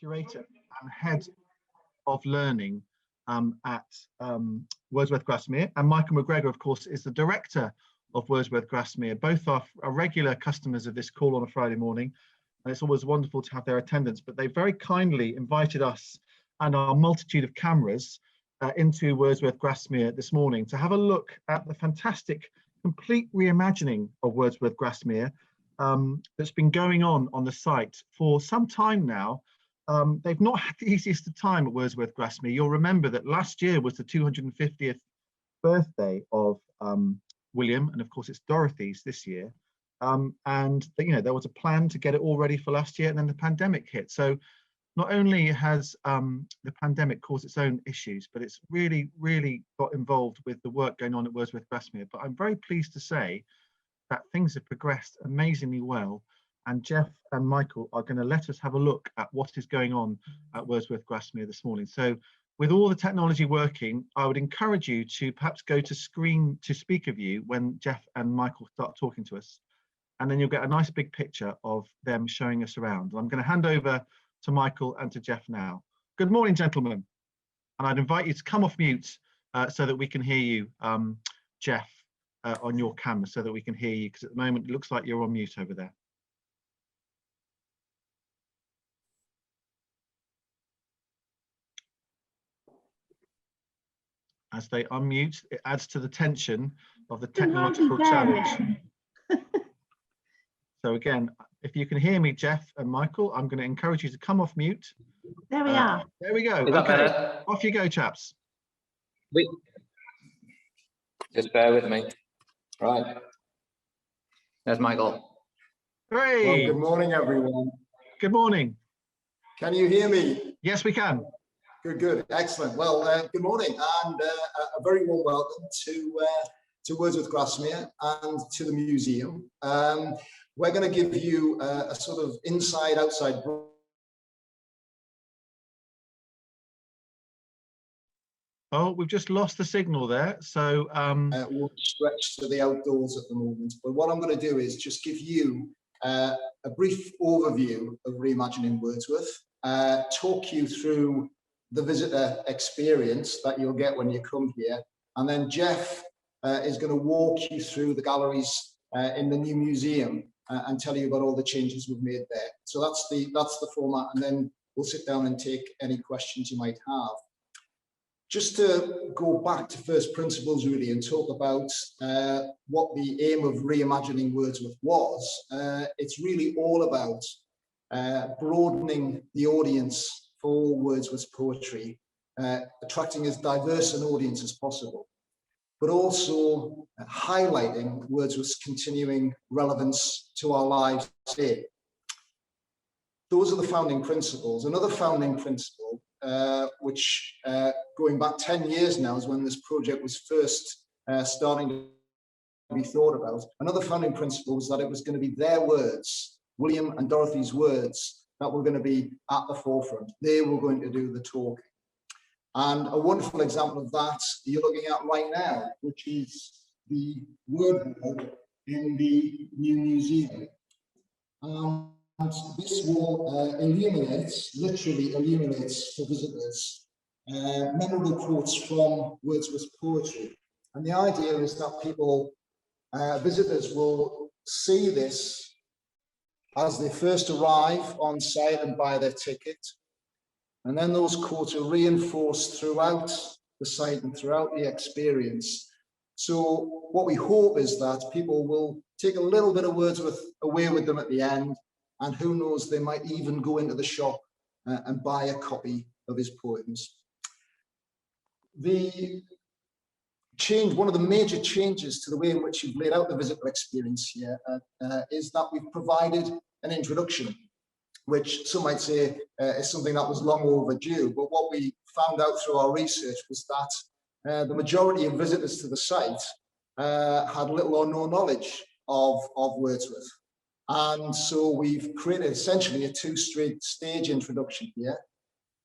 curator and head of learning at Wordsworth Grasmere, and Michael McGregor, of course, is the director of Wordsworth Grasmere. Both are regular customers of this call on a Friday morning, and it's always wonderful to have their attendance. But they very kindly invited us and our multitude of cameras into Wordsworth Grasmere this morning to have a look at the fantastic complete reimagining of Wordsworth Grasmere that's been going on the site for some time now. They've not had the easiest of time at Wordsworth Grasmere. You'll remember that last year was the 250th birthday of William, and of course it's Dorothy's this year. And there was a plan to get it all ready for last year, and then the pandemic hit. So not only has the pandemic caused its own issues, but it's really got involved with the work going on at Wordsworth Grasmere. But I'm very pleased to say that things have progressed amazingly well, and Jeff and Michael are going to let us have a look at what is going on at Wordsworth Grasmere this morning. So with all the technology working, I would encourage you to perhaps go to screen to speaker view when Jeff and Michael start talking to us, and then you'll get a nice big picture of them showing us around. I'm going to hand over to Michael and to Jeff now. Good morning, gentlemen. And I'd invite you to come off mute so that we can hear you, Jeff, on your camera, so that we can hear you, because at the moment it looks like you're on mute over there. As they unmute, it adds to the tension of the technological challenge. So again, if you can hear me, Jeff and Michael, I'm going to encourage you to come off mute. There we are. There we go. Is that better? Off you go, chaps. Just bear with me. Right. There's Michael. Hooray! Well, good morning, everyone. Good morning. Can you hear me? Yes, we can. Good. Excellent. Well, good morning, and a very warm welcome to Wordsworth Grasmere and to the museum. We're going to give you a sort of inside-outside. Oh, we've just lost the signal there. So we'll stretch to the outdoors at the moment. But what I'm going to do is just give you a brief overview of reimagining Wordsworth, talk you through the visitor experience that you'll get when you come here, and then Jeff is going to walk you through the galleries in the new museum and tell you about all the changes we've made there. So that's the format, and then we'll sit down and take any questions you might have. Just to go back to first principles really and talk about what the aim of reimagining Wordsworth was, it's really all about broadening the audience for Wordsworth's poetry, attracting as diverse an audience as possible, but also highlighting Wordsworth's continuing relevance to our lives today. Those are the founding principles. Another founding principle, which going back 10 years now is when this project was first starting to be thought about. Another founding principle was that it was going to be their words, William and Dorothy's words, that were going to be at the forefront. They were going to do the talking. And a wonderful example of that you're looking at right now, which is the word wall in the new museum. And this wall literally illuminates for visitors memorable quotes from Wordsworth's poetry. And the idea is that people, visitors will see this as they first arrive on site and buy their ticket. And then those quotes are reinforced throughout the site and throughout the experience. So what we hope is that people will take a little bit of Wordsworth away with them at the end, and who knows, they might even go into the shop and buy a copy of his poems. One of the major changes to the way in which you've laid out the visitor experience here is that we've provided an introduction, which some might say is something that was long overdue. But what we found out through our research was that the majority of visitors to the site had little or no knowledge of Wordsworth. And so we've created essentially a two-stage introduction here.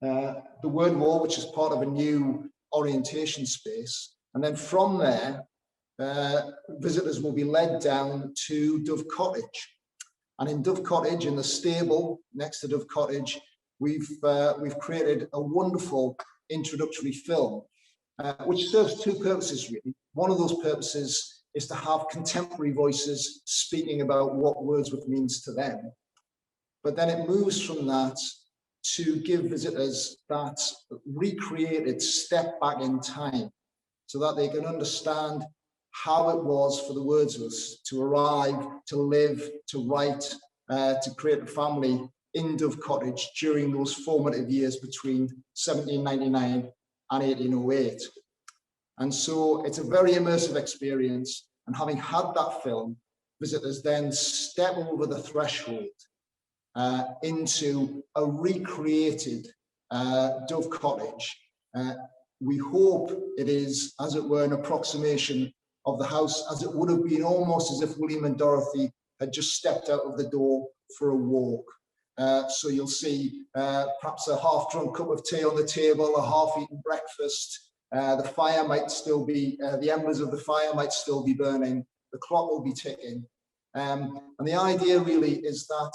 The word wall, which is part of a new orientation space. And then from there, visitors will be led down to Dove Cottage. And in Dove Cottage, in the stable next to Dove Cottage, we've created a wonderful introductory film, which serves two purposes really. One of those purposes is to have contemporary voices speaking about what Wordsworth means to them. But then it moves from that to give visitors that recreated step back in time so that they can understand how it was for the Wordsworths to arrive, to live, to write, to create a family in Dove Cottage during those formative years between 1799 and 1808. And so it's a very immersive experience. And having had that film, visitors then step over the threshold into a recreated Dove Cottage. We hope it is, as it were, an approximation of the house as it would have been, almost as if William and Dorothy had just stepped out of the door for a walk. So you'll see perhaps a half-drunk cup of tea on the table, a half-eaten breakfast. The fire might still be, the embers of the fire might still be burning. The clock will be ticking. And the idea really is that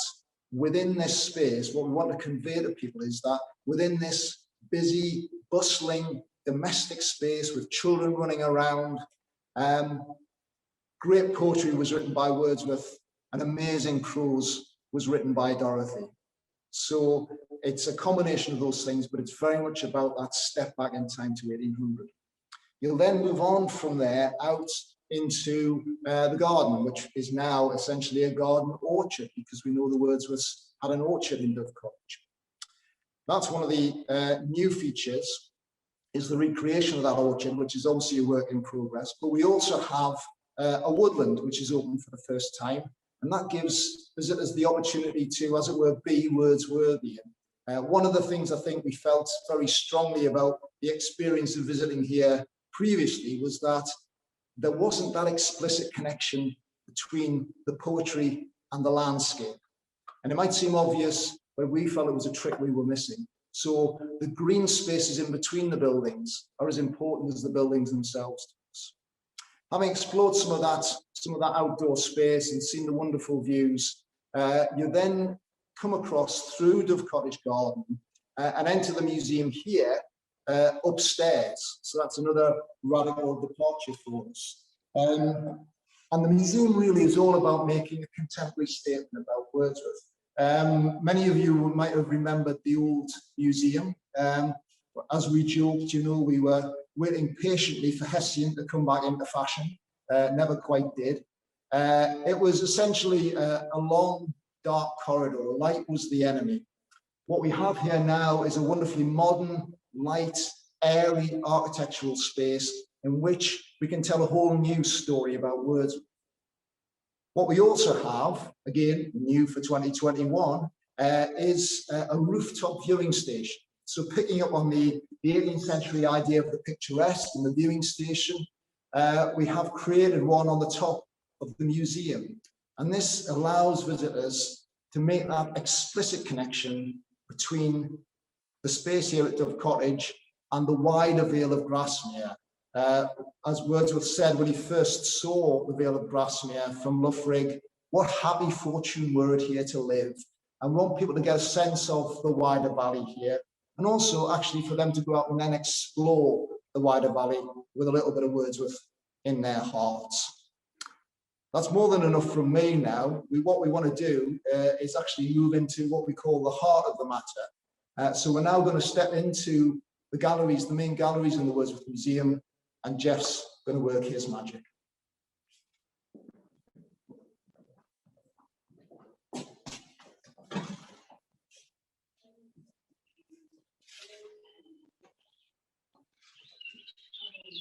within this space, what we want to convey to people is that within this busy, bustling, domestic space with children running around, great poetry was written by Wordsworth and amazing prose was written by Dorothy. So it's a combination of those things, but it's very much about that step back in time to 1800. You'll then move on from there out into the garden, which is now essentially a garden orchard, because we know the Wordsworths had an orchard in Dove Cottage. That's one of the new features, is the recreation of that orchard, which is obviously a work in progress. But we also have a woodland, which is open for the first time. And that gives visitors the opportunity to, as it were, be Wordsworthian. One of the things I think we felt very strongly about the experience of visiting here previously was that there wasn't that explicit connection between the poetry and the landscape. And it might seem obvious, but we felt it was a trick we were missing. So the green spaces in between the buildings are as important as the buildings themselves to us. Having explored some of that outdoor space and seen the wonderful views, you then come across through Dove Cottage Garden and enter the museum here upstairs. So that's another radical departure for us. And the museum really is all about making a contemporary statement about Wordsworth. Many of you might have remembered the old museum. As we joked, you know, we were waiting patiently for Hessian to come back into fashion. Never quite did. It was essentially a long, dark corridor. Light was the enemy. What we have here now is a wonderfully modern, light, airy architectural space in which we can tell a whole new story about Wordsworth. What we also have, again, new for 2021, is a rooftop viewing station. So picking up on the 18th century idea of the picturesque and the viewing station, we have created one on the top of the museum. And this allows visitors to make that explicit connection between the space here at Dove Cottage and the wider Vale of Grasmere. As Wordsworth said when he first saw the Vale of Grasmere from Loughrig, what happy fortune were it here to live. And we want people to get a sense of the wider valley here, and also actually for them to go out and then explore the wider valley with a little bit of Wordsworth in their hearts. That's more than enough from me now. What we want to do is actually move into what we call the heart of the matter. So we're now going to step into the galleries, the main galleries in the Wordsworth Museum, and Jeff's going to work his magic.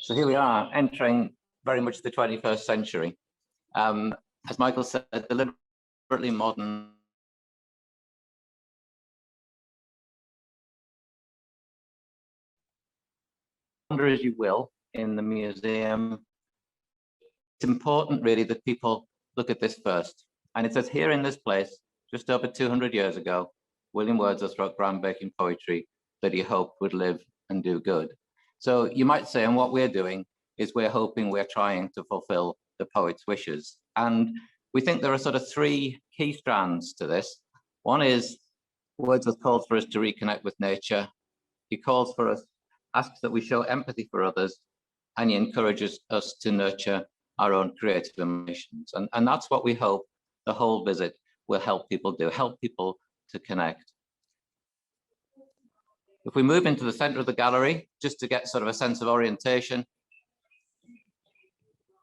So here we are, entering very much the 21st century. As Michael said, deliberately modern. Wander as you will in the museum. It's important really that people look at this first. And it says here in this place, just over 200 years ago, William Wordsworth wrote groundbreaking poetry that he hoped would live and do good. So you might say, and what we're doing is we're hoping, we're trying to fulfill the poet's wishes. And we think there are sort of three key strands to this. One is Wordsworth calls for us to reconnect with nature. He calls for us, asks that we show empathy for others, and he encourages us to nurture our own creative emotions. And that's what we hope the whole visit will help people do, help people to connect. If we move into the center of the gallery, just to get sort of a sense of orientation,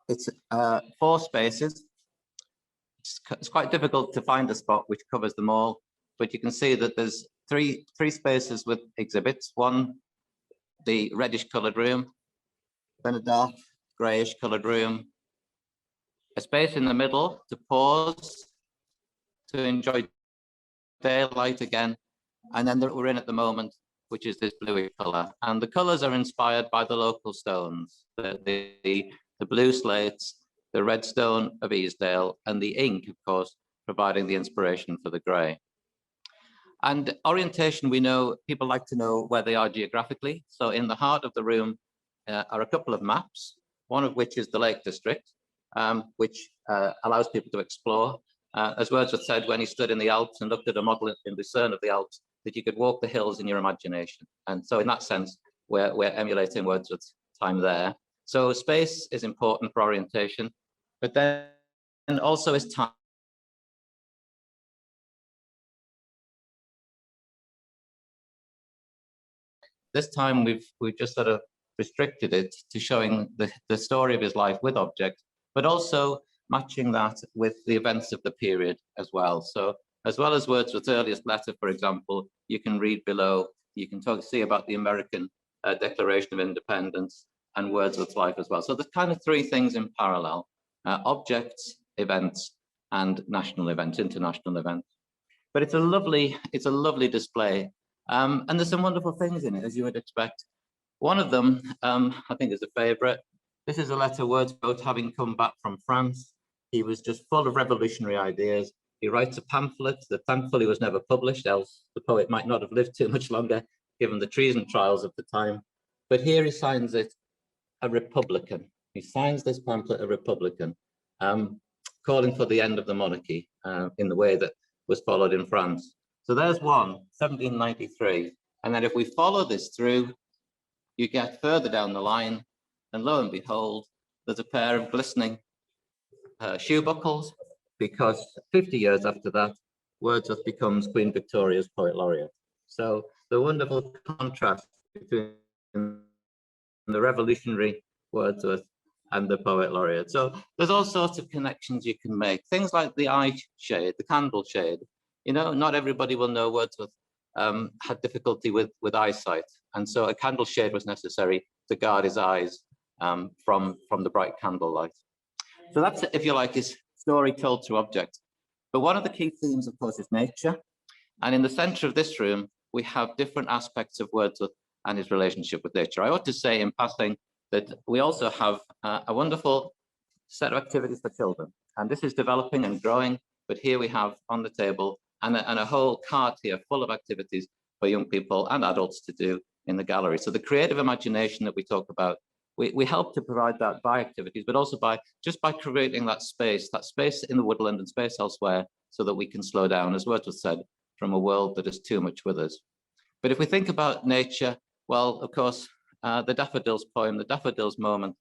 it's 4 spaces. It's quite difficult to find a spot which covers them all, but you can see that there's three spaces with exhibits. One, the reddish colored room, then a dark grayish colored room, a space in the middle to pause, to enjoy daylight again, and then we're in at the moment, which is this bluey color. And the colors are inspired by the local stones, the blue slates, the red stone of Easdale, and the ink, of course, providing the inspiration for the gray. And orientation, we know people like to know where they are geographically. So in the heart of the room are a couple of maps, one of which is the Lake District, which allows people to explore. As Wordsworth said when he stood in the Alps and looked at a model in Lucerne of the Alps, that you could walk the hills in your imagination. And so in that sense, we're emulating Wordsworth's time there. So space is important for orientation, but then also is time. This time we've just sort of restricted it to showing the story of his life with objects, but also matching that with the events of the period as well. So as well as Wordsworth's earliest letter, for example, you can read below, you can see about the American Declaration of Independence and Wordsworth's life as well. So there's kind of 3 things in parallel, objects, events, and national events, international events. But it's a lovely display. And there's some wonderful things in it, as you would expect. One of them, I think, is a favorite. This is a letter Wordsworth, having come back from France. He was just full of revolutionary ideas. He writes a pamphlet that thankfully was never published, else the poet might not have lived too much longer, given the treason trials of the time. But here he signs it a Republican. He signs this pamphlet a Republican, calling for the end of the monarchy in the way that was followed in France. So there's one, 1793. And then if we follow this through, you get further down the line, and lo and behold, there's a pair of glistening shoe buckles, because 50 years after that, Wordsworth becomes Queen Victoria's Poet Laureate. So the wonderful contrast between the revolutionary Wordsworth and the Poet Laureate. So there's all sorts of connections you can make. Things like the eye shade, the candle shade. You know, not everybody will know Wordsworth had difficulty with eyesight. And so a candle shade was necessary to guard his eyes from the bright candlelight. So that's, if you like, his story told through object. But one of the key themes, of course, is nature. And in the center of this room, we have different aspects of Wordsworth and his relationship with nature. I ought to say in passing that we also have a wonderful set of activities for children. And this is developing and growing, but here we have on the table and a whole cart here full of activities for young people and adults to do in the gallery. So the creative imagination that we talk about, we help to provide that by activities, but also by creating that space in the woodland and space elsewhere, so that we can slow down, as Wordsworth said, from a world that is too much with us. But if we think about nature, well, of course, the Daffodils poem, the Daffodils moment,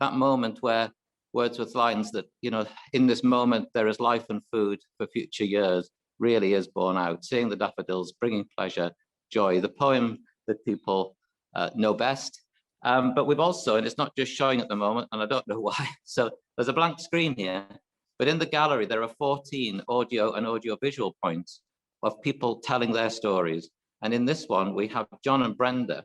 that moment where Wordsworth's lines that, you know, in this moment there is life and food for future years, really is borne out. Seeing the daffodils, bringing pleasure, joy, the poem that people know best. But we've also, and it's not just showing at the moment, and I don't know why, so there's a blank screen here, but in the gallery there are 14 audio and audio-visual points of people telling their stories. And in this one, we have John and Brenda,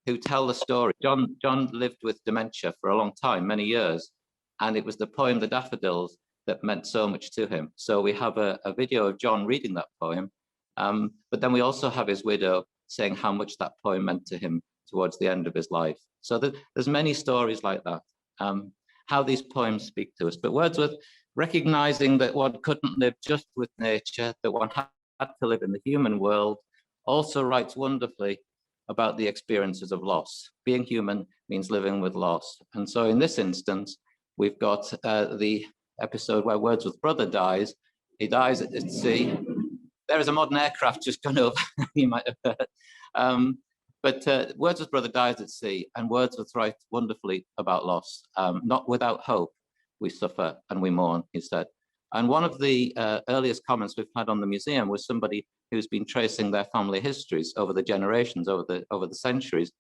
who tell the story. John lived with dementia for a long time, many years, and it was the poem, The Daffodils, that meant so much to him. So we have a video of John reading that poem, but then we also have his widow saying how much that poem meant to him towards the end of his life. So there's many stories like that, how these poems speak to us. But Wordsworth, recognizing that one couldn't live just with nature, that one had to live in the human world, also writes wonderfully about the experiences of loss. Being human means living with loss. And so in this instance, we've got the episode where Wordsworth's brother dies. He dies at sea, there is a modern aircraft just gone over, you might have heard. But Wordsworth's brother dies at sea, and Wordsworth writes wonderfully about loss. Not without hope we suffer and we mourn, he said. And one of the earliest comments we've had on the museum was somebody who's been tracing their family histories over the generations, over the centuries.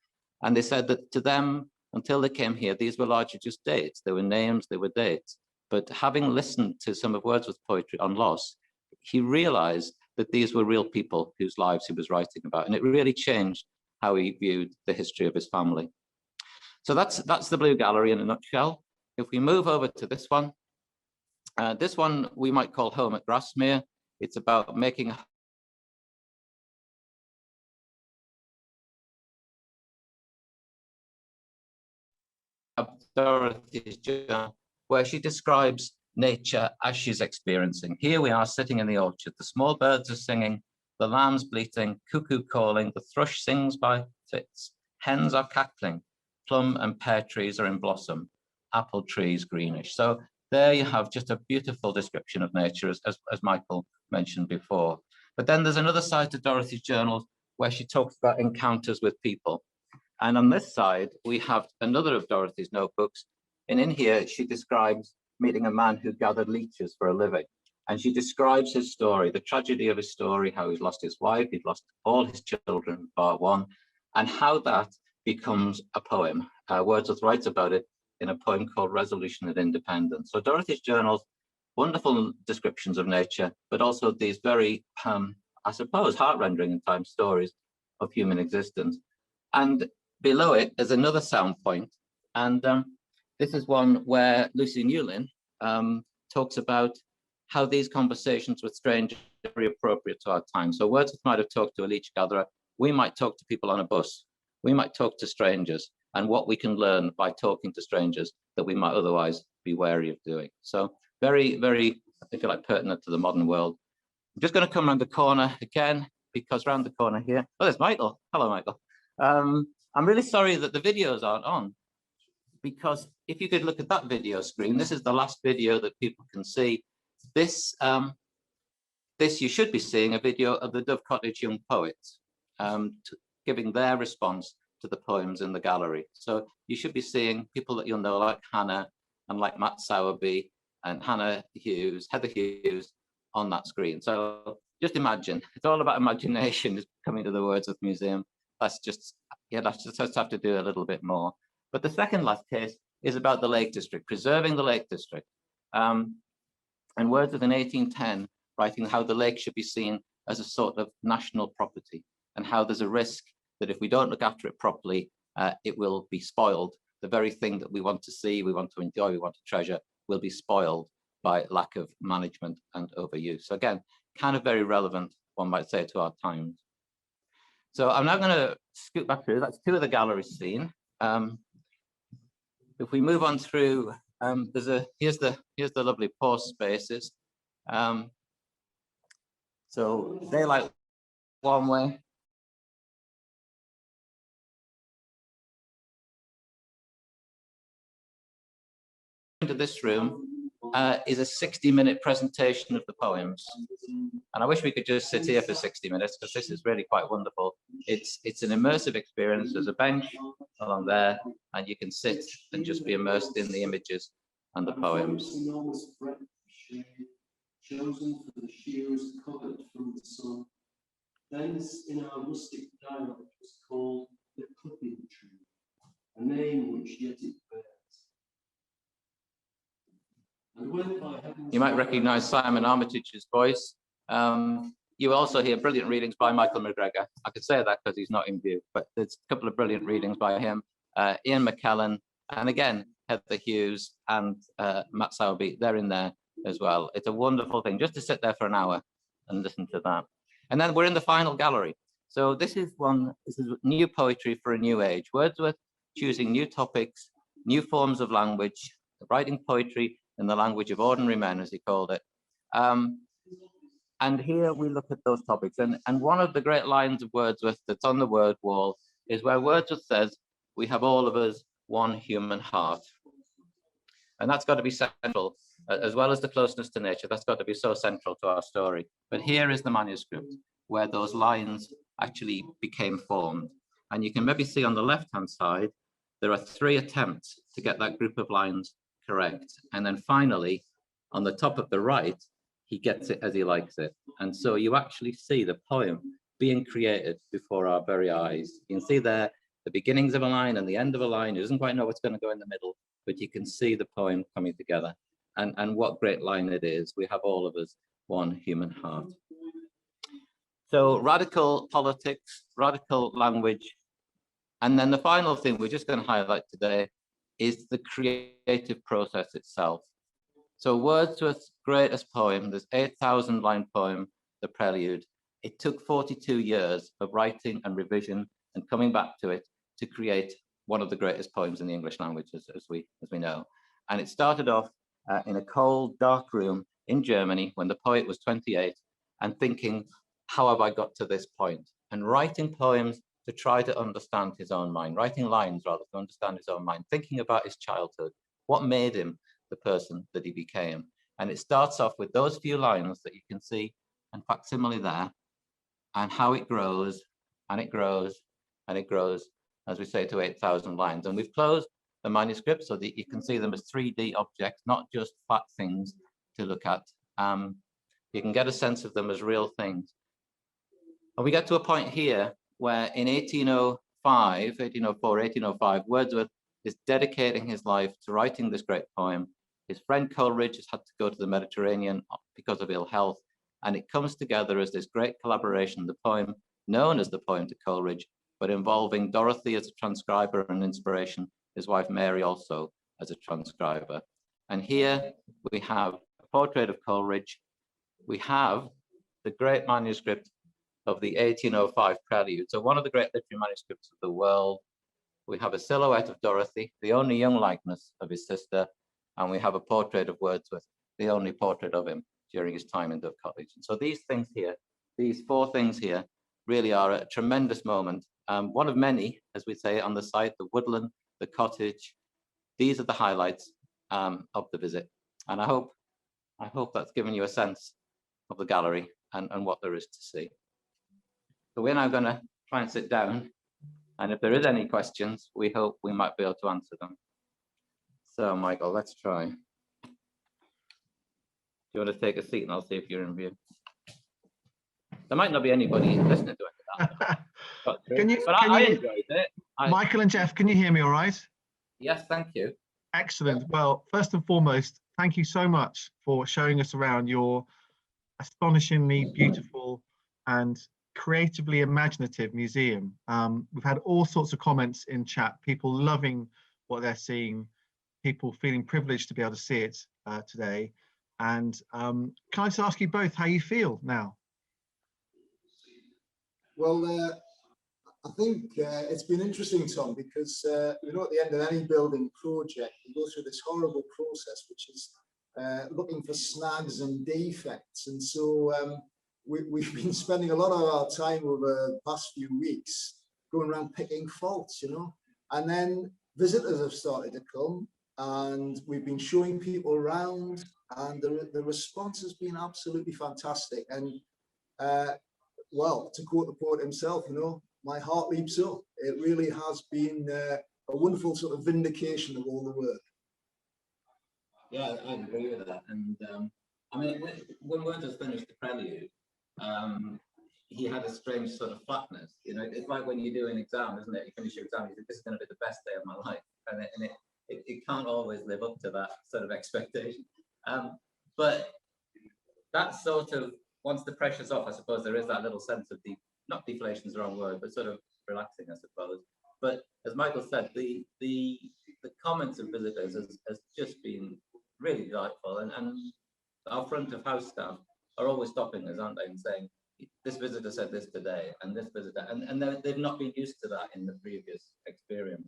And they said that to them, until they came here, these were largely just dates. They were names, they were dates. But having listened to some of Wordsworth's poetry on loss, he realized that these were real people whose lives he was writing about. And it really changed how he viewed the history of his family. So that's the Blue Gallery in a nutshell. If we move over to this one we might call Home at Grasmere. It's about making Dorothy's journal, where she describes nature as she's experiencing. Here we are sitting in the orchard. The small birds are singing, the lamb's bleating, cuckoo calling, the thrush sings by fits, hens are cackling, plum and pear trees are in blossom, apple trees greenish. So there you have just a beautiful description of nature, as Michael mentioned before. But then there's another side to Dorothy's journal where she talks about encounters with people. And on this side, we have another of Dorothy's notebooks. And in here, she describes meeting a man who gathered leeches for a living. And she describes his story, the tragedy of his story, how he's lost his wife, he'd lost all his children, part one, and how that becomes a poem. Wordsworth writes about it in a poem called Resolution and Independence. So Dorothy's journals, wonderful descriptions of nature, but also these very, I suppose, heart-rending in time stories of human existence. And below it is another sound point. And this is one where Lucy Newlyn talks about how these conversations with strangers are very appropriate to our time. So Wordsworth might have talked to a leech gatherer. We might talk to people on a bus. We might talk to strangers, and what we can learn by talking to strangers that we might otherwise be wary of doing. So very, very, I feel like, pertinent to the modern world. I'm just going to come around the corner again, because around the corner here, oh, there's Michael. Hello, Michael. I'm really sorry that the videos aren't on, because if you could look at that video screen, this is the last video that people can see. This you should be seeing a video of the Dove Cottage Young Poets giving their response to the poems in the gallery. So you should be seeing people that you'll know, like Hannah and like Matt Sowerby and Heather Hughes on that screen. So just imagine, it's all about imagination coming to the Wordsworth Museum. That's just have to do a little bit more. But the second last case is about the Lake District, preserving the Lake District. And Wordsworth in 1810, writing how the lake should be seen as a sort of national property, and how there's a risk that if we don't look after it properly, it will be spoiled. The very thing that we want to see, we want to enjoy, we want to treasure, will be spoiled by lack of management and overuse. So again, kind of very relevant, one might say, to our times. So I'm now going to scoot back through. That's two of the galleries seen. If we move on through, here's the lovely pause spaces. So daylight one way. Into this room is a 60-minute presentation of the poems, and I wish we could just sit here for 60 minutes, because this is really quite wonderful. It's an immersive experience. There's a bench along there, and you can sit and just be immersed in the images and the poems. Chosen for the shears covered from the sun. Thence in our rustic dialect was called the clipping tree, a name which yet it bears. You might recognize Simon Armitage's voice. You also hear brilliant readings by Michael McGregor. I could say that because he's not in view, but there's a couple of brilliant readings by him. Ian McKellen, and again, Heather Hughes and Matt Sowerby, they're in there as well. It's a wonderful thing just to sit there for an hour and listen to that. And then we're in the final gallery. So this is new poetry for a new age. Wordsworth choosing new topics, new forms of language, writing poetry in the language of ordinary men, as he called it. And here we look at those topics. And one of the great lines of Wordsworth that's on the word wall is where Wordsworth says, "We have all of us one human heart." And that's got to be central, as well as the closeness to nature. That's got to be so central to our story. But here is the manuscript where those lines actually became formed. And you can maybe see on the left-hand side, there are 3 attempts to get that group of lines correct. And then finally, on the top of the right, he gets it as he likes it. And so you actually see the poem being created before our very eyes. You can see there the beginnings of a line and the end of a line. He doesn't quite know what's going to go in the middle, but you can see the poem coming together. And what great line it is. We have all of us one human heart. So radical politics, radical language. And then the final thing we're just going to highlight today is the creative process itself. So Wordsworth's greatest poem, this 8,000 line poem, The Prelude, it took 42 years of writing and revision and coming back to it to create one of the greatest poems in the English language, as we know. And it started off in a cold, dark room in Germany when the poet was 28 and thinking, how have I got to this point? And writing poems to try to understand his own mind, writing lines rather to understand his own mind, thinking about his childhood, what made him the person that he became. And it starts off with those few lines that you can see in facsimile there, and how it grows and it grows and it grows, as we say, to 8,000 lines. And we've closed the manuscript so that you can see them as 3D objects, not just flat things to look at. You can get a sense of them as real things. And we get to a point here where in 1804, 1805, Wordsworth is dedicating his life to writing this great poem. His friend Coleridge has had to go to the Mediterranean because of ill health, and it comes together as this great collaboration, the poem known as the Poem to Coleridge, but involving Dorothy as a transcriber and inspiration, his wife Mary also as a transcriber. And here we have a portrait of Coleridge. We have the great manuscript of the 1805 Prelude, so one of the great literary manuscripts of the world. We have a silhouette of Dorothy, the only young likeness of his sister, and we have a portrait of Wordsworth, the only portrait of him during his time in Dove Cottage. And so these things here, these 4 things here, really are a tremendous moment. One of many, as we say on the site, the woodland, the cottage. These are the highlights of the visit. And I hope that's given you a sense of the gallery and what there is to see. So we're now going to try and sit down. And if there is any questions, we hope we might be able to answer them. So Michael, let's try. Do you want to take a seat and I'll see if you're in view? There might not be anybody listening to it. I enjoyed it. Michael and Jeff, can you hear me all right? Yes, thank you. Excellent. Well, first and foremost, thank you so much for showing us around your astonishingly beautiful and creatively imaginative museum. We've had all sorts of comments in chat, people loving what they're seeing, people feeling privileged to be able to see it today. And can I just ask you both how you feel now? Well, I think it's been interesting, Tom, because you know, at the end of any building project, you go through this horrible process, which is looking for snags and defects. And so we've been spending a lot of our time over the past few weeks going around picking faults, you know, and then visitors have started to come and we've been showing people around, and the response has been absolutely fantastic. And well, to quote the poet himself, you know, my heart leaps up. It really has been a wonderful sort of vindication of all the work. Yeah, I agree with that. And I mean, when Wordsworth finished the Prelude, he had a strange sort of flatness. You know, it's like when you do an exam, isn't it? You finish your exam, you think this is going to be the best day of my life, and it can't always live up to that sort of expectation. But that sort of, once the pressure's off, I suppose there is that little sense of not deflation is the wrong word, but sort of relaxing, I suppose. But as Michael said, the comments of visitors has just been really delightful, and our front of house staff are always stopping us, aren't they, and saying, this visitor said this today, and this visitor, and they've not been used to that in the previous experience.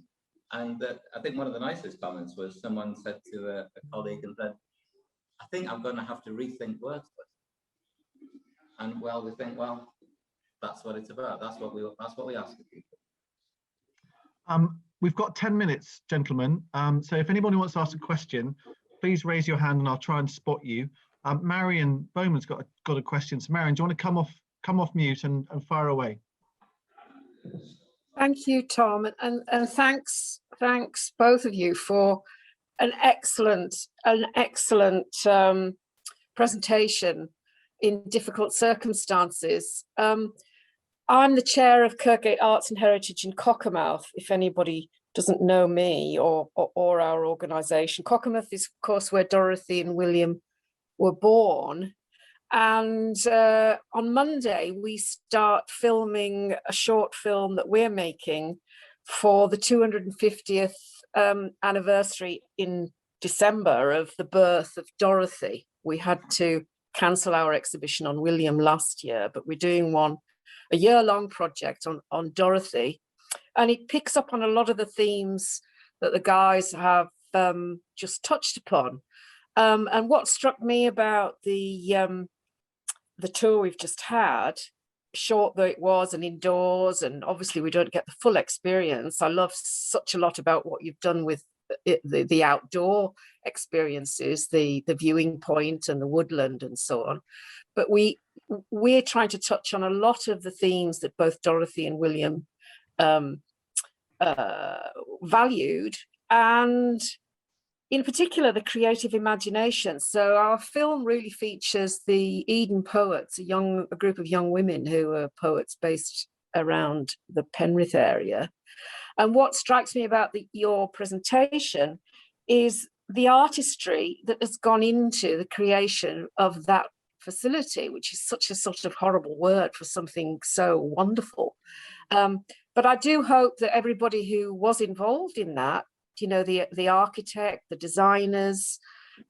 And I think one of the nicest comments was someone said to a colleague and said, I think I'm going to have to rethink Wordsworth. And well, we think, well, that's what it's about. That's what we ask of people. We've got 10 minutes, gentlemen. So if anybody wants to ask a question, please raise your hand and I'll try and spot you. Marion Bowman's got a question. So Marion, do you want to come off mute and fire away? Thank you, Tom, and thanks both of you for an excellent presentation in difficult circumstances. I'm the chair of Kirkgate Arts and Heritage in Cockermouth, if anybody doesn't know me or our organisation. Cockermouth is, of course, where Dorothy and William were born. And on Monday, we start filming a short film that we're making for the 250th anniversary in December of the birth of Dorothy. We had to cancel our exhibition on William last year, but we're doing a year-long project on Dorothy. And it picks up on a lot of the themes that the guys have just touched upon. And what struck me about the tour we've just had, short though it was and indoors, and obviously we don't get the full experience. I love such a lot about what you've done with the outdoor experiences, the viewing point and the woodland and so on. But we're trying to touch on a lot of the themes that both Dorothy and William valued, and in particular, the creative imagination. So our film really features the Eden Poets, a group of young women who are poets based around the Penrith area. And what strikes me about your presentation is the artistry that has gone into the creation of that facility, which is such a sort of horrible word for something so wonderful. But I do hope that everybody who was involved in that, you know, the architect, the designers,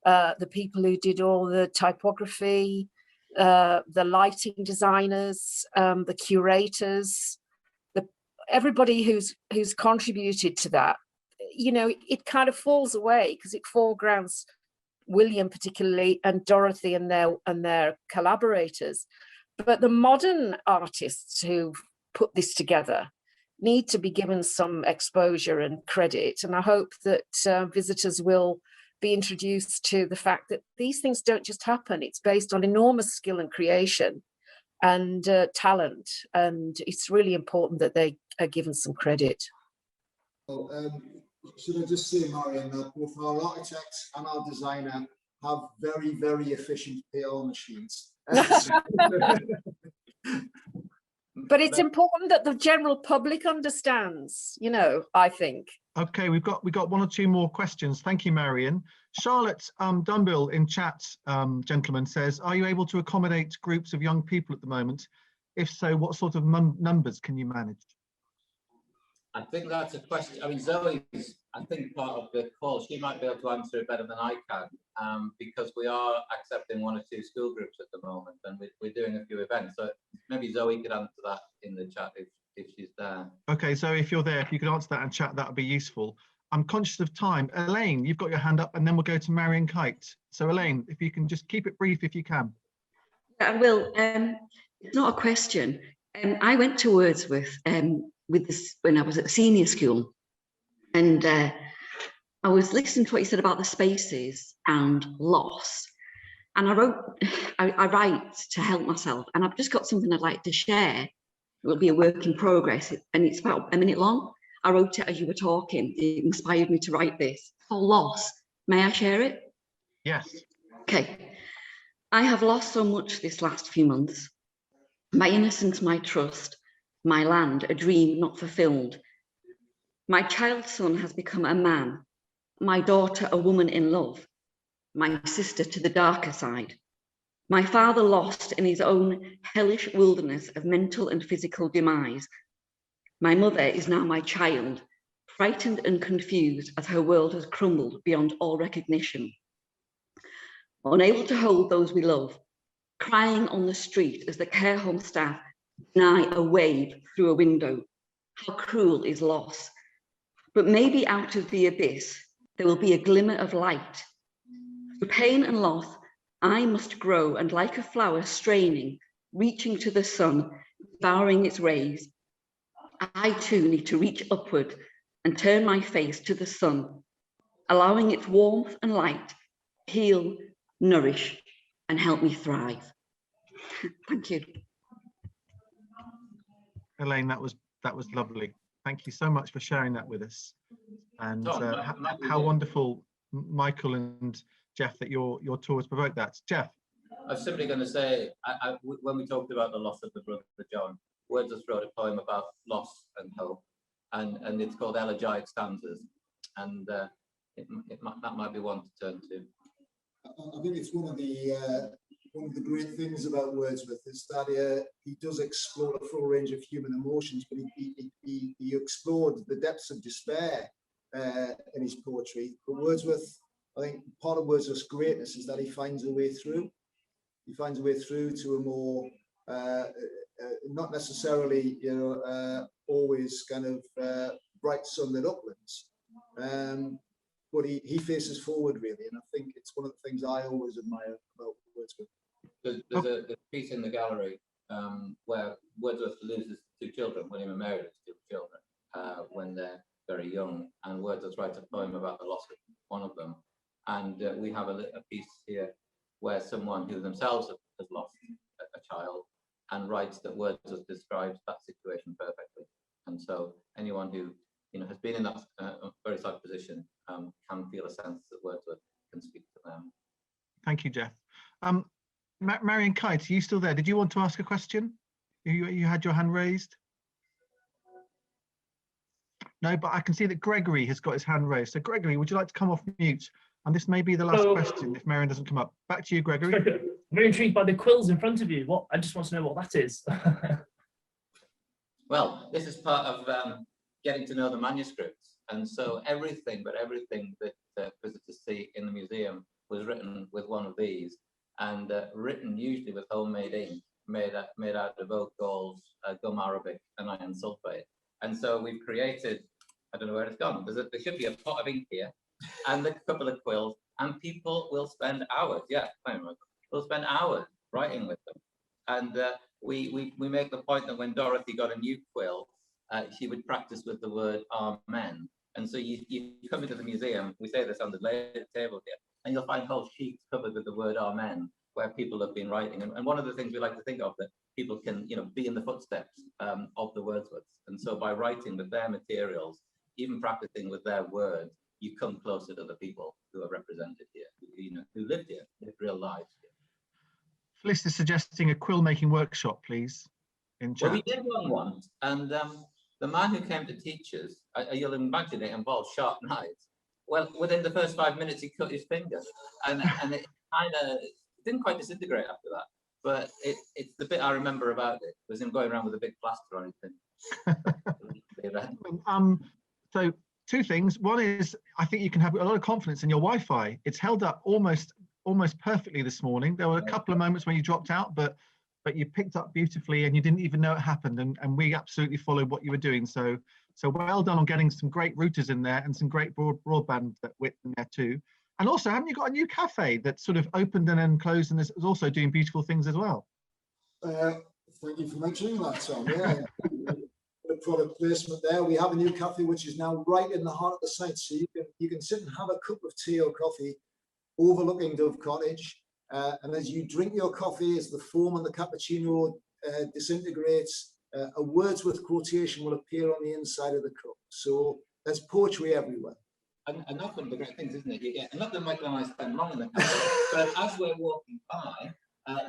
the people who did all the typography, the lighting designers, the curators, everybody who's contributed to that, you know, it kind of falls away because it foregrounds William particularly and Dorothy and their collaborators. But the modern artists who've put this together need to be given some exposure and credit. And I hope that visitors will be introduced to the fact that these things don't just happen. It's based on enormous skill and creation and talent. And it's really important that they are given some credit. Well, should I just say, Marion, that both our architects and our designer have very, very efficient PR machines. But it's important that the general public understands, you know, I think. Okay, we got one or two more questions. Thank you, Marion. Charlotte Dunbill in chat, gentlemen, says, are you able to accommodate groups of young people at the moment? If so, what sort of numbers can you manage? I think that's a question. I mean, Zoe's, I think, part of the call. She might be able to answer it better than I can, because we are accepting 1 or 2 school groups at the moment, and we're doing a few events. So maybe Zoe could answer that in the chat if she's there. Okay, so if you're there, if you could answer that in chat, that would be useful. I'm conscious of time. Elaine, you've got your hand up, and then we'll go to Marion Kite. So Elaine, if you can just keep it brief if you can. I will. It's not a question. I went to Wordsworth with this when I was at senior school, and I was listening to what you said about the spaces and loss, and I write to help myself, and I've just got something I'd like to share. It will be a work in progress, and it's about a minute long. I wrote it as you were talking. It inspired me to write this. It's called Loss. May I share it? Yes. Okay. I have lost so much this last few months. My innocence, my trust, my land, a dream not fulfilled. My child son has become a man, my daughter a woman in love, my sister to the darker side. My father lost in his own hellish wilderness of mental and physical demise. My mother is now my child, frightened and confused as her world has crumbled beyond all recognition. Unable to hold those we love, crying on the street as the care home staff deny a wave through a window. How cruel is loss. But maybe out of the abyss, there will be a glimmer of light. Through pain and loss, I must grow, and like a flower straining, reaching to the sun, devouring its rays, I too need to reach upward and turn my face to the sun, allowing its warmth and light heal, nourish, and help me thrive. Thank you. Elaine, that was lovely. Thank you so much for sharing that with us. And how wonderful, Michael and Jeff, that your tour has provoked that. Jeff. I was simply going to say, when we talked about the loss of the brother John, Wordsworth wrote a poem about loss and hope, and it's called Elegiac Stanzas, and that might be one to turn to. I think it's one of the great things about Wordsworth is that he does explore a full range of human emotions, but he explored the depths of despair in his poetry. But Wordsworth, I think part of Wordsworth's greatness is that he finds a way through. He finds a way through to a more, not necessarily, always kind of bright sunlit uplands. But he faces forward, really, and I think it's one of the things I always admire about Wordsworth. There's a piece in the gallery where Wordsworth loses two children, William and Mary lose two children when they're very young, and Wordsworth writes a poem about the loss of one of them. And we have a piece here where someone who themselves has lost a child and writes that Wordsworth describes that situation perfectly. And so anyone who has been in that very sad position can feel a sense that Wordsworth can speak to them. Thank you, Jeff. Marion Kite, are you still there? Did you want to ask a question? You had your hand raised? No, but I can see that Gregory has got his hand raised. So Gregory, would you like to come off mute? And this may be the last question if Marion doesn't come up. Back to you, Gregory. I'm very intrigued by the quills in front of you. I just want to know what that is. Well, this is part of getting to know the manuscripts. And so everything that visitors see in the museum was written with one of these, and written usually with homemade ink made out of oak galls, gum arabic, and iron sulfate. And so we've created, I don't know where it's gone, there should be a pot of ink here, and a couple of quills, and people will spend hours, we'll spend hours writing with them. And we make the point that when Dorothy got a new quill, she would practice with the word amen. And so you come into the museum, we say this on the table here, and you'll find whole sheets covered with the word amen, where people have been writing. And one of the things we like to think of, that people can be in the footsteps of the Wordsworths. And so by writing with their materials, even practicing with their words, you come closer to the people who are represented here, who lived here, lived real lives here. Felicity is suggesting a quill making workshop, please, in chat. Well, we did one once, and the man who came to teach us, you'll imagine it involved sharp knives. Well, within the first 5 minutes, he cut his finger, and it kind of didn't quite disintegrate after that. But it's the bit I remember about it was him going around with a big plaster on his finger. So two things. One is, I think you can have a lot of confidence in your Wi-Fi. It's held up almost perfectly this morning. There were a couple of moments when you dropped out, but you picked up beautifully, and you didn't even know it happened. And we absolutely followed what you were doing. So well done on getting some great routers in there and some great broadband width in there too. And also, haven't you got a new cafe that's sort of opened and then closed and is also doing beautiful things as well? Thank you for mentioning that, Tom. Yeah, a product placement there. We have a new cafe which is now right in the heart of the site, so you can sit and have a cup of tea or coffee overlooking Dove Cottage. And as you drink your coffee, as the foam and the cappuccino disintegrates, a Wordsworth quotation will appear on the inside of the cup. So there's poetry everywhere. And that's one of the great things, isn't it? And not that Michael and I spend long in the cafe, but as we're walking by,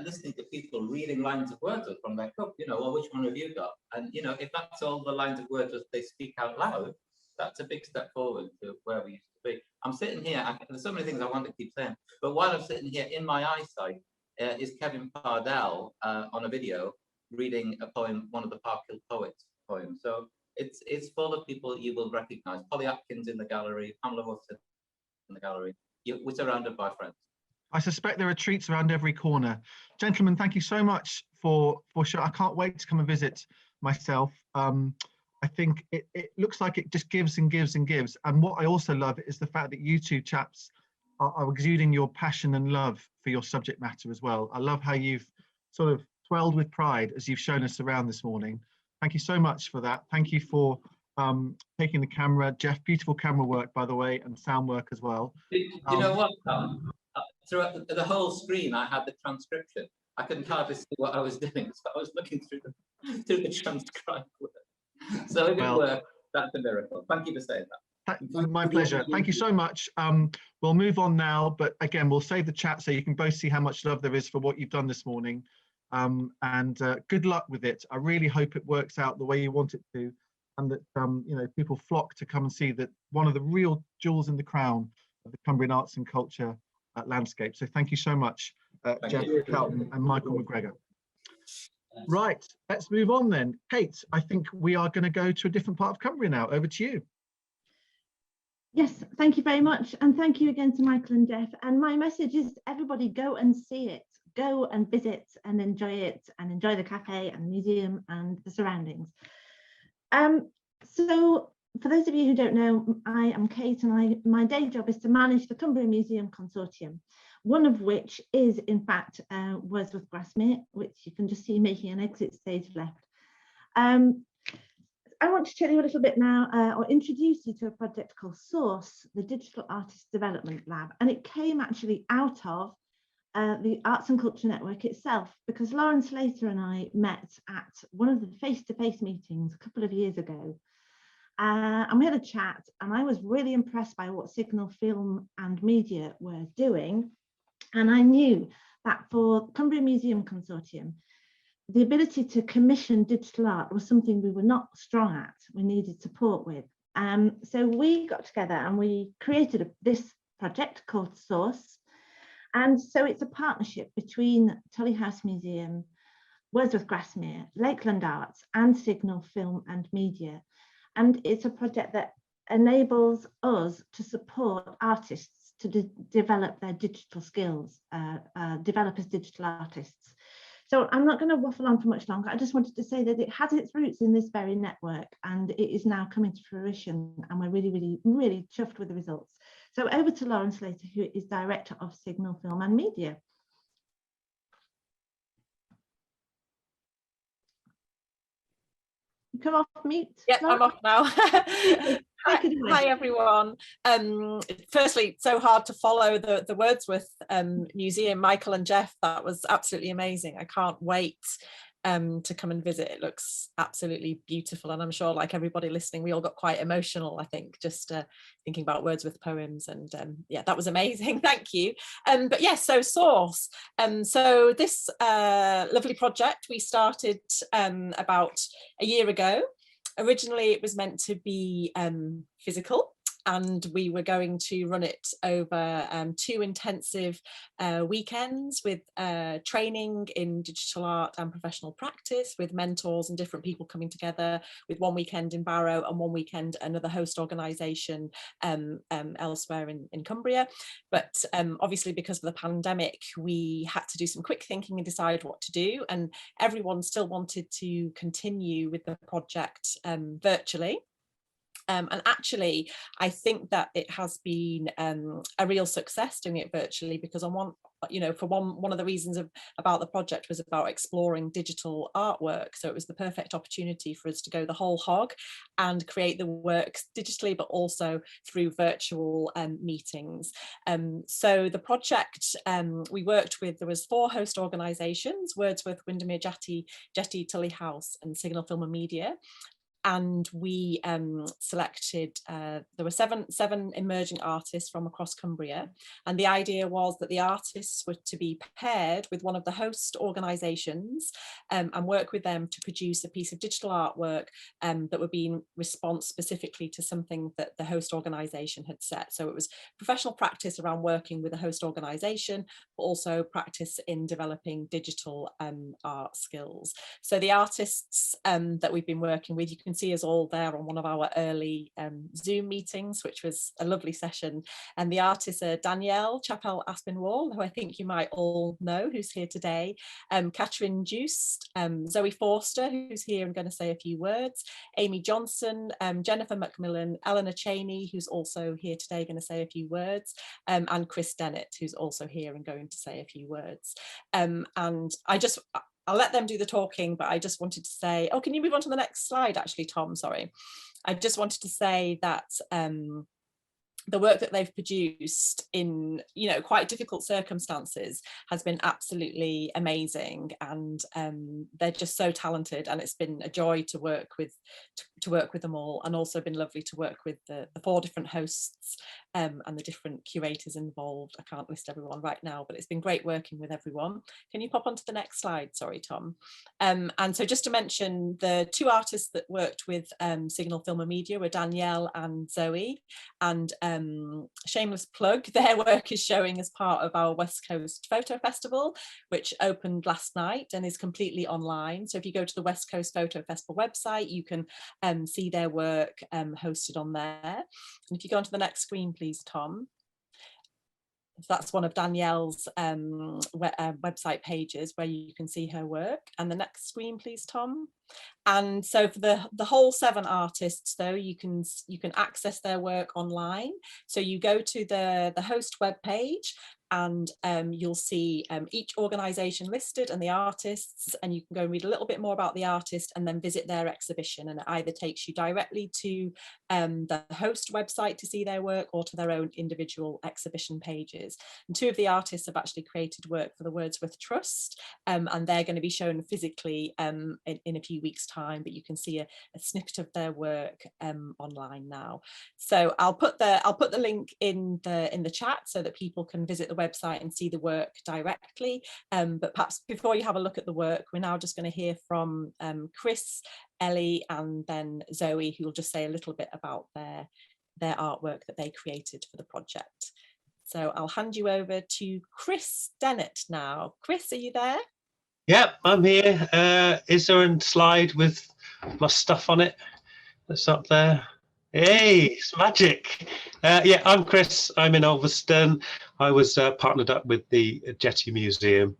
listening to people reading lines of Wordsworth from their cup, well, which one have you got? And, if that's all the lines of Wordsworth they speak out loud, that's a big step forward to where we used to be. I'm sitting here, there's so many things I want to keep saying, but while I'm sitting here, in my eyesight is Kevin Pardell on a video reading a poem, one of the Parkhill Poets poems. So it's full of people you will recognize. Polly Atkins in the gallery, Pamela Woodson in the gallery. We're surrounded by friends. I suspect there are treats around every corner. Gentlemen, thank you so much for sure. I can't wait to come and visit myself. I think it looks like it just gives and gives and gives. And what I also love is the fact that you two chaps are exuding your passion and love for your subject matter as well. I love how you've sort of swelled with pride as you've shown us around this morning. Thank you so much for that. Thank you for taking the camera. Jeff, beautiful camera work, by the way, and sound work as well. You know what, Tom? throughout the whole screen, I had the transcription. I couldn't hardly see what I was doing, so I was looking through the transcribed word. So if it worked, that's a miracle. Thank you for saying that. My pleasure. Thank you so much. We'll move on now, but again, we'll save the chat so you can both see how much love there is for what you've done this morning. And good luck with it. I really hope it works out the way you want it to, and that you know, people flock to come and see that one of the real jewels in the crown of the Cumbrian arts and culture landscape. So thank you so much, Jeff Calton and Michael McGregor. Right, let's move on then. Kate, I think we are going to go to a different part of Cumbria now. Over to you. Yes, thank you very much. And thank you again to Michael and Jeff. And my message is everybody go and see it. Go and visit and enjoy it, and enjoy the cafe and the museum and the surroundings. So for those of you who don't know, I am Kate, and my day job is to manage the Cumbria Museum Consortium, one of which is in fact Wordsworth Grasmere, which you can just see making an exit stage left. I want to tell you a little bit now, or introduce you to a project called Source, the Digital Artist Development Lab, and it came actually out of the Arts and Culture Network itself, because Lauren Slater and I met at one of the face-to-face meetings a couple of years ago, and we had a chat, and I was really impressed by what Signal Film and Media were doing, and I knew that for Cumbria Museum Consortium, the ability to commission digital art was something we were not strong at, we needed support with. So we got together and we created this project called Source. And so it's a partnership between Tully House Museum, Wordsworth Grasmere, Lakeland Arts and Signal Film and Media. And it's a project that enables us to support artists to develop their digital skills, develop as digital artists. So I'm not going to waffle on for much longer. I just wanted to say that it has its roots in this very network, and it is now coming to fruition, and we're really, really, really chuffed with the results. So over to Lauren Slater, who is Director of Signal Film and Media. You come off mute. Yeah, I'm off now. Hi everyone. Firstly, so hard to follow the Wordsworth Museum, Michael and Jeff. That was absolutely amazing. I can't wait to come and visit. It looks absolutely beautiful, and I'm sure, like everybody listening, we all got quite emotional, I think, just thinking about Wordsworth poems, and yeah, that was amazing. Thank you. But yes, so Source. So this lovely project we started about a year ago. Originally it was meant to be physical, and we were going to run it over 2 intensive weekends with training in digital art and professional practice, with mentors and different people coming together, with 1 weekend in Barrow and 1 weekend another host organisation elsewhere in Cumbria. But obviously, because of the pandemic, we had to do some quick thinking and decide what to do, and everyone still wanted to continue with the project virtually. And actually, I think that it has been a real success doing it virtually, because on one of the reasons about the project was about exploring digital artwork. So it was the perfect opportunity for us to go the whole hog and create the works digitally, but also through virtual meetings. So the project we worked with, there was 4 host organisations: Wordsworth, Windermere, Jetty, Tully House and Signal Film and Media. And we selected, there were seven emerging artists from across Cumbria. And the idea was that the artists were to be paired with one of the host organisations and work with them to produce a piece of digital artwork that would be in response specifically to something that the host organisation had set. So it was professional practice around working with a host organisation, but also practice in developing digital art skills. So the artists that we've been working with, you can see us all there on one of our early Zoom meetings, which was a lovely session. And the artists are Danielle Chappell Aspinwall, who I think you might all know, who's here today, Catherine Joost, Zoe Forster, who's here and going to say a few words, Amy Johnson, Jennifer Macmillan, Eleanor Cheney, who's also here today, going to say a few words, and Chris Dennett, who's also here and going to say a few words. And I'll let them do the talking, but I just wanted to say, oh, can you move on to the next slide, actually, Tom? Sorry. I just wanted to say that the work that they've produced in, you know, quite difficult circumstances has been absolutely amazing, and they're just so talented, and it's been a joy to work with them all, and also been lovely to work with the 4 different hosts and the different curators involved. I can't list everyone right now, but it's been great working with everyone. Can you pop onto the next slide? Sorry, Tom. And so just to mention, the 2 artists that worked with Signal Film and Media were Danielle and Zoe, and shameless plug, their work is showing as part of our West Coast Photo Festival, which opened last night and is completely online. So if you go to the West Coast Photo Festival website, you can see their work hosted on there. And if you go onto the next screen, please, Tom. So that's one of Danielle's website pages where you can see her work. And the next screen, please, Tom. And so for the whole 7 artists, though, you can access their work online. So you go to the host webpage, and you'll see each organisation listed and the artists, and you can go and read a little bit more about the artist and then visit their exhibition, and it either takes you directly to the host website to see their work, or to their own individual exhibition pages. And 2 of the artists have actually created work for the Wordsworth Trust, and they're going to be shown physically in a few weeks' time, but you can see a snippet of their work online now. So I'll put the link in the chat so that people can visit the website and see the work directly, but perhaps before you have a look at the work, we're now just going to hear from Chris, Ellie, and then Zoe, who will just say a little bit about their artwork that they created for the project. So I'll hand you over to Chris Dennett now. Chris, are you there? Yep, I'm here. Is there a slide with my stuff on it that's up there? Hey, it's magic. Yeah, I'm Chris. I'm in Ulverston. I was partnered up with the Jetty Museum,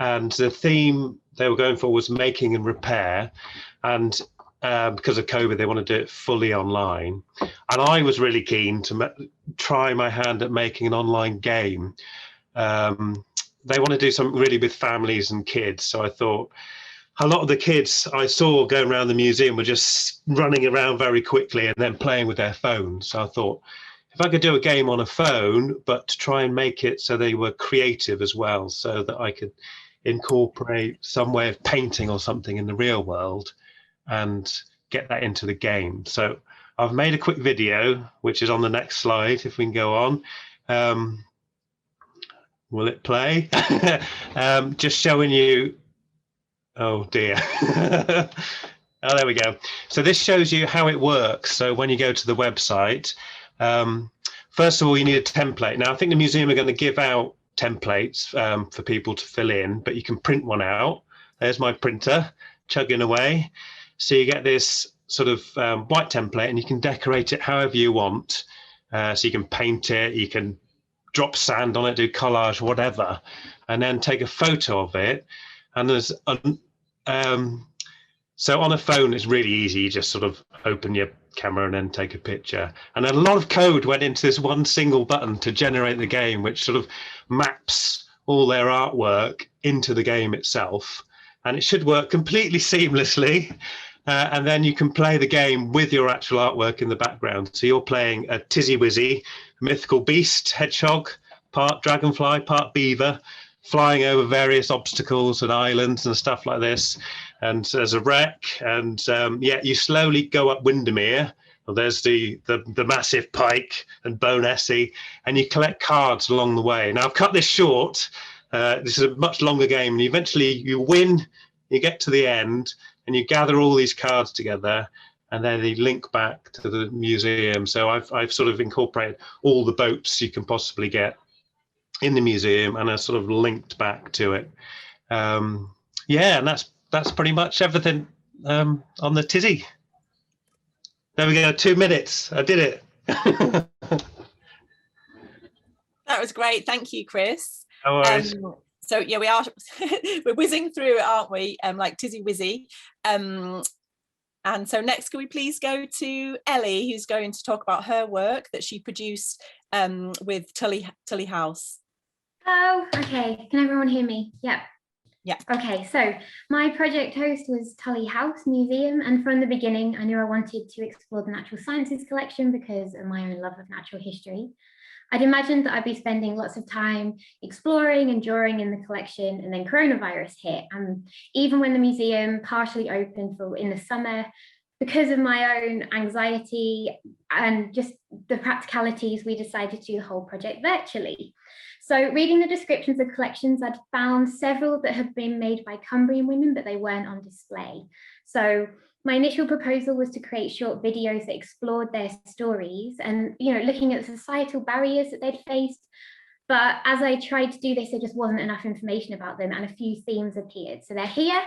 and the theme they were going for was making and repair. And because of COVID, they want to do it fully online. And I was really keen to try my hand at making an online game. They want to do something really with families and kids. So I thought, a lot of the kids I saw going around the museum were just running around very quickly and then playing with their phones. So I thought, if I could do a game on a phone, but to try and make it so they were creative as well, so that I could incorporate some way of painting or something in the real world and get that into the game. So I've made a quick video, which is on the next slide, if we can go on. Will it play? Just showing you. Oh dear. Oh, there we go. So this shows you how it works. So when you go to the website, first of all, you need a template. Now, I think the museum are going to give out templates for people to fill in, but you can print one out. There's my printer chugging away. So you get this sort of white template, and you can decorate it however you want. So you can paint it, you can drop sand on it, do collage, whatever, and then take a photo of it. And there's so on a phone, it's really easy. You just sort of open your camera and then take a picture. And then a lot of code went into this one single button to generate the game, which sort of maps all their artwork into the game itself. And it should work completely seamlessly. And then you can play the game with your actual artwork in the background. So you're playing a Tizzy Wizzy, mythical beast, hedgehog, part dragonfly, part beaver, flying over various obstacles and islands and stuff like this. And there's a wreck, and yeah, you slowly go up Windermere. Well, there's the massive pike and Bonessie, and you collect cards along the way. Now I've cut this short. This is a much longer game, and eventually you win. You get to the end, and you gather all these cards together, and then they link back to the museum. So I've sort of incorporated all the boats you can possibly get in the museum, and I sort of linked back to it. Yeah, and that's pretty much everything on the Tizzy. There we go, 2 minutes. I did it. That was great. Thank you, Chris. No worries. So yeah, we are we're whizzing through it, aren't we? Like Tizzy Wizzy. And so next, can we please go to Ellie, who's going to talk about her work that she produced with Tully House. Oh, okay. Can everyone hear me? Yep. Yeah. Okay, so my project host was Tully House Museum, and from the beginning I knew I wanted to explore the natural sciences collection because of my own love of natural history. I'd imagined that I'd be spending lots of time exploring and drawing in the collection, and then coronavirus hit. And even when the museum partially opened in the summer, because of my own anxiety and just the practicalities, we decided to do the whole project virtually. So reading the descriptions of collections, I'd found several that had been made by Cumbrian women, but they weren't on display. So my initial proposal was to create short videos that explored their stories and, looking at the societal barriers that they'd faced. But as I tried to do this, there just wasn't enough information about them, and a few themes appeared. So they're here: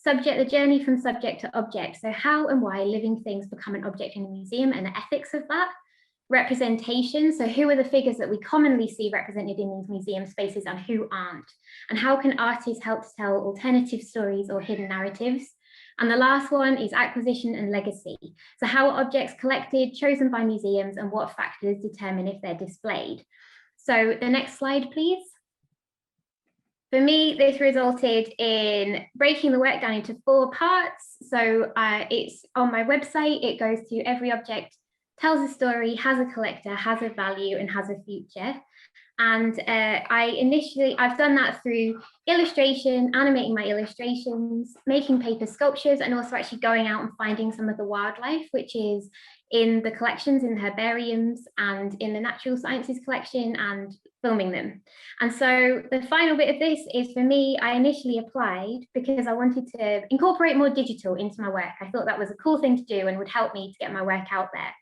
the journey from subject to object. So how and why living things become an object in a museum and the ethics of that. Representation, so who are the figures that we commonly see represented in these museum spaces and who aren't? And how can artists help to tell alternative stories or hidden narratives? And the last one is acquisition and legacy. So how are objects collected, chosen by museums, and what factors determine if they're displayed? So the next slide, please. For me, this resulted in breaking the work down into 4 parts. So it's on my website, it goes to every object tells a story, has a collector, has a value, and has a future. And I've done that through illustration, animating my illustrations, making paper sculptures, and also actually going out and finding some of the wildlife, which is in the collections, in herbariums, and in the natural sciences collection, and filming them. And so the final bit of this is, for me, I initially applied because I wanted to incorporate more digital into my work. I thought that was a cool thing to do and would help me to get my work out there.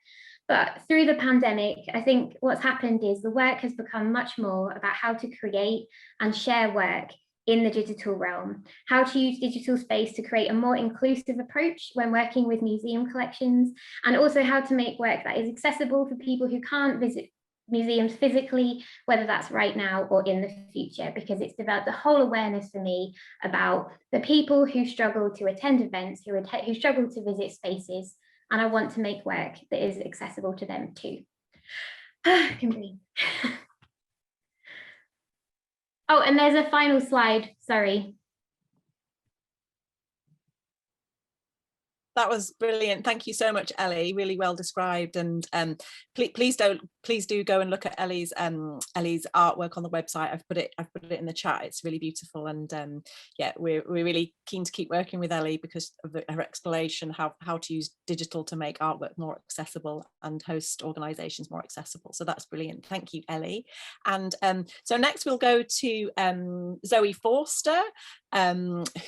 But through the pandemic, I think what's happened is the work has become much more about how to create and share work in the digital realm, how to use digital space to create a more inclusive approach when working with museum collections, and also how to make work that is accessible for people who can't visit museums physically, whether that's right now or in the future, because it's developed a whole awareness for me about the people who struggle to attend events, who struggle to visit spaces, and I want to make work that is accessible to them too. I can breathe. Oh, and there's a final slide, sorry. That was brilliant. Thank you so much, Ellie. Really well described. And please do go and look at Ellie's artwork on the website. I've put it in the chat. It's really beautiful. And yeah, we're really keen to keep working with Ellie because of her exploration how to use digital to make artwork more accessible and host organisations more accessible. So that's brilliant. Thank you, Ellie. And so next we'll go to Zoe Forster,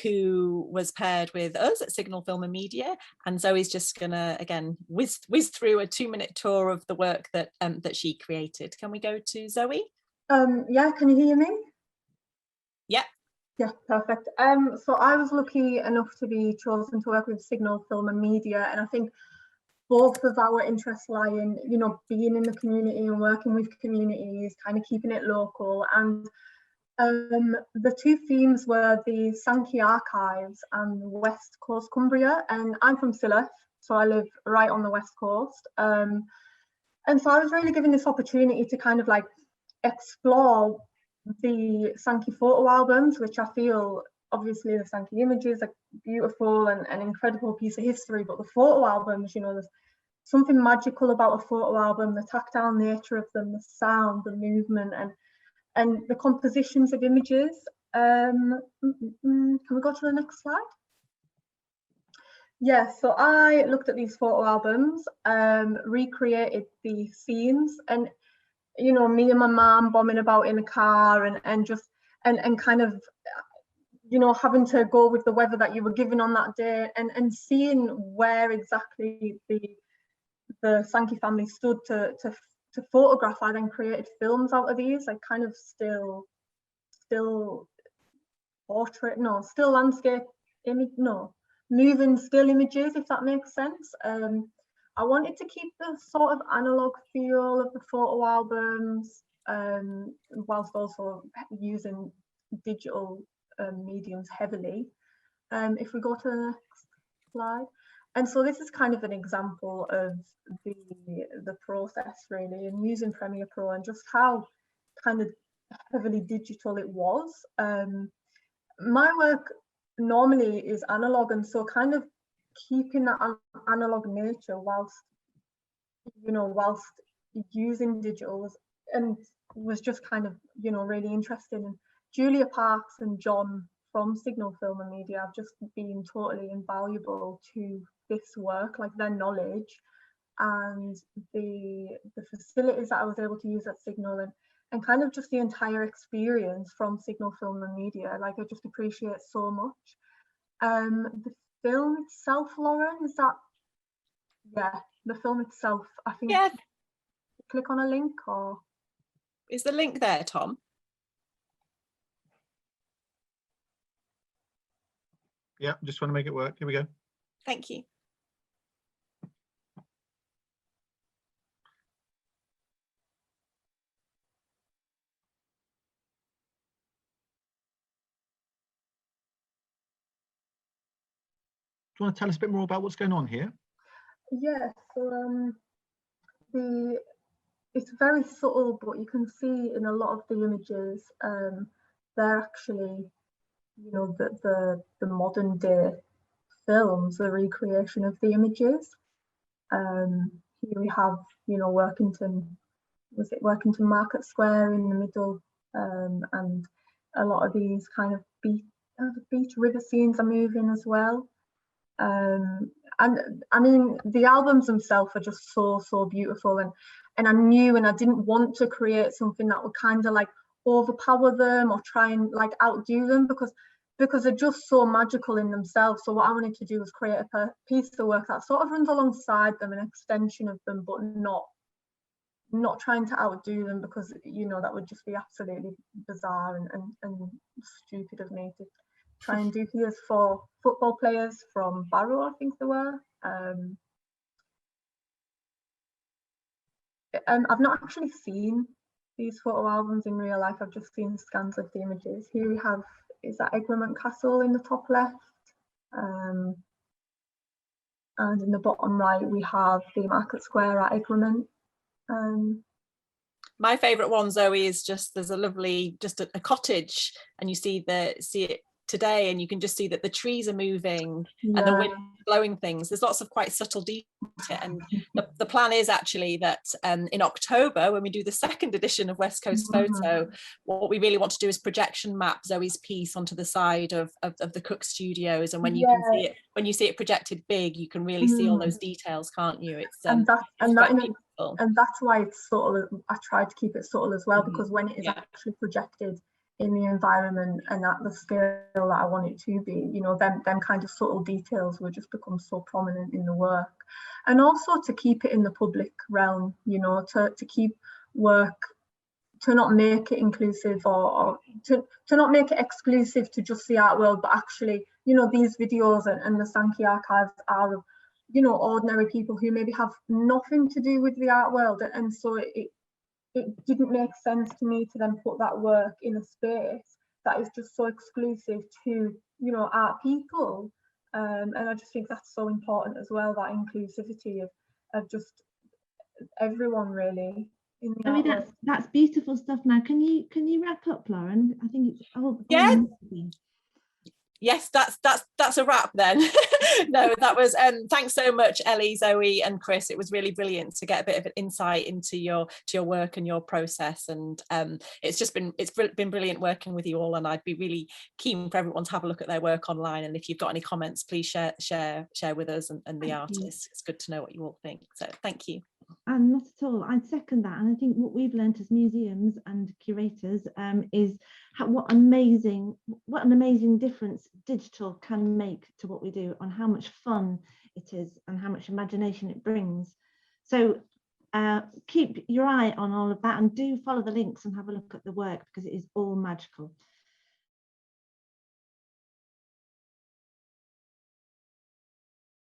who was paired with us at Signal Film and Media. And Zoe's just gonna again whiz through a 2-minute tour of the work that that she created. Can we go to Zoe? Yeah, can you hear me? Yeah. Yeah, perfect. So I was lucky enough to be chosen to work with Signal Film and Media, and I think both of our interests lie in, being in the community and working with communities, kind of keeping it local. And the 2 themes were the Sankey Archives and West Coast Cumbria, and I'm from Sylhet, so I live right on the West Coast. And so I was really given this opportunity to kind of like explore the Sankey photo albums, which I feel, obviously the Sankey images are beautiful and an incredible piece of history, but the photo albums, there's something magical about a photo album, the tactile nature of them, the sound, the movement, and the compositions of images. Can we go to the next slide? Yeah, so I looked at these photo albums, recreated the scenes, and me and my mum bombing about in a car and kind of having to go with the weather that you were given on that day, and seeing where exactly the Sankey family stood to photograph. I then created films out of these, like kind of still portrait, no, still landscape image, no, moving still images, if that makes sense. I wanted to keep the sort of analog feel of the photo albums, whilst also using digital mediums heavily. If we go to the next slide. And so this is kind of an example of the process really, and using Premiere Pro and just how kind of heavily digital it was. my work normally is analog, and so kind of keeping that analog nature whilst using digitals, and was just kind of really interested. And Julia Parks and John from Signal Film and Media have just been totally invaluable to this work, like their knowledge and the facilities that I was able to use at Signal, and kind of just the entire experience from Signal Film and Media. Like, I just appreciate so much. The film itself, Lauren, is that? Yeah, the film itself, I think. Yeah. Click on a link, or is the link there, Tom? Yeah, just want to make it work. Here we go. Thank you. Do you want to tell us a bit more about what's going on here? Yeah, so it's very subtle, but you can see in a lot of the images, they're actually, the modern day films, the recreation of the images. Here we have, Workington Market Square in the middle, and a lot of these kind of beach river scenes are moving as well. And I mean, the albums themselves are just so beautiful, and I knew, and I didn't want to create something that would kind of like overpower them or try and like outdo them, because they're just so magical in themselves. So what I wanted to do was create a piece of work that sort of runs alongside them, an extension of them, but not trying to outdo them, because that would just be absolutely bizarre and stupid of me to try and do. Here's for football players from Barrow, I think they were. I've not actually seen these photo albums in real life. I've just seen scans of the images. Here we have, is that Egremont Castle in the top left? And in the bottom right, we have the Market Square at Egremont. My favourite one, Zoe, is just, there's a lovely, just a cottage, and you see it today, and you can just see that the trees are moving, yeah, and the wind blowing things. There's lots of quite subtle detail, and the plan is actually that in October, when we do the second edition of West Coast Photo, what we really want to do is projection map Zoe's piece onto the side of the Cook Studios, and when you can see it, when you see it projected big, you can really see all those details, can't you? It's and that's why it's subtle. I tried to keep it subtle as well, because when it is actually projected in the environment and at the scale that I want it to be, them kind of subtle details will just become so prominent in the work. And also to keep it in the public realm, to keep work, to not make it inclusive or to not make it exclusive to just the art world, but actually, these videos and the Sankey archives are, ordinary people who maybe have nothing to do with the art world. And so it didn't make sense to me to then put that work in a space that is just so exclusive to, art people. And I just think that's so important as well, that inclusivity of just everyone really. I mean, that's beautiful stuff. Now, can you wrap up, Lauren? I think it's Yes, that's a wrap then. No, that was thanks so much, Ellie, Zoe and Chris. It was really brilliant to get a bit of an insight into your work and your process, and it's been brilliant working with you all, and I'd be really keen for everyone to have a look at their work online, and if you've got any comments, please share with us and the artists. It's good to know what you all think, so thank you. And not at all, I'd second that. And I think what we've learned as museums and curators is what an amazing difference digital can make to what we do, on how much fun it is and how much imagination it brings. So keep your eye on all of that, and do follow the links and have a look at the work, because it is all magical.